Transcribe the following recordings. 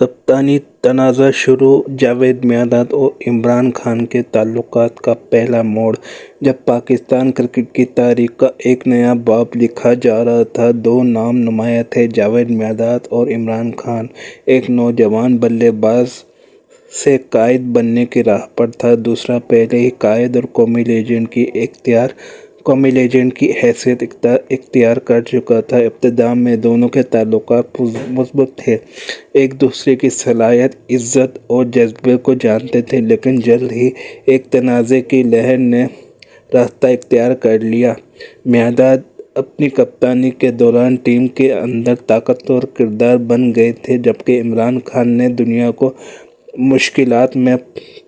कप्तानी तनाज़ा शुरू। जावेद मियांदाद और इमरान खान के ताल्लुकात का पहला मोड़। जब पाकिस्तान क्रिकेट की तारीख का एक नया बाब लिखा जा रहा था, दो नाम नुमायां थे, जावेद मियांदाद और इमरान खान। एक नौजवान बल्लेबाज से कायद बनने की राह पर था, दूसरा पहले ही कायद और कौमी लेजेंड की हैसियत इख्तियार कर चुका था। इब्तिदा में दोनों के ताल्लुकात मुस्बत थे, एक दूसरे की सलाहियत, इज़्ज़त और जज्बे को जानते थे, लेकिन जल्द ही एक तनाज़े की लहर ने रास्ता इख्तियार कर लिया। मियांदाद अपनी कप्तानी के दौरान टीम के अंदर ताकतवर किरदार बन गए थे, जबकि इमरान खान ने दुनिया को मुश्किलात में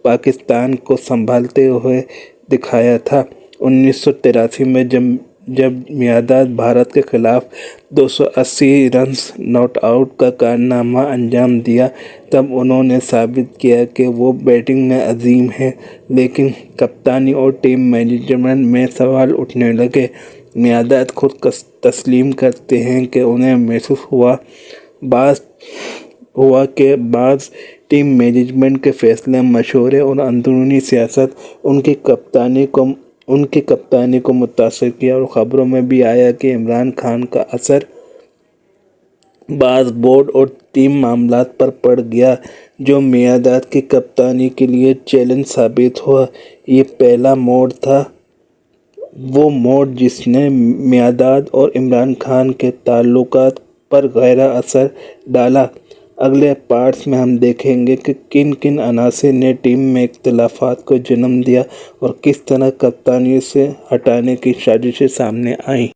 पाकिस्तान को संभालते हुए दिखाया था। 1983 में जब मियांदाद भारत के खिलाफ 280 रन्स नॉट आउट का कारनामा अंजाम दिया, तब उन्होंने साबित किया कि वो बैटिंग में अजीम हैं, लेकिन कप्तानी और टीम मैनेजमेंट में सवाल उठने लगे। मियांदाद खुद तस्लीम करते हैं कि उन्हें महसूस हुआ कि बाज़ टीम मैनेजमेंट के फैसले, मशवरे और अंदरूनी सियासत उनकी कप्तानी को मुतासर किया, और ख़बरों में भी आया कि इमरान खान का असर बाज़ बोर्ड और टीम मामलात पर पड़ गया, जो मियांदाद की कप्तानी के लिए चैलेंज साबित हुआ। ये पहला मोड़ था, वो मोड़ जिसने मियांदाद और इमरान खान के ताल्लुकात पर गहरा असर डाला। अगले पार्ट्स में हम देखेंगे कि किन किन अनासिर ने टीम में इख्तिलाफात को जन्म दिया और किस तरह कप्तानी से हटाने की साजिशें सामने आईं।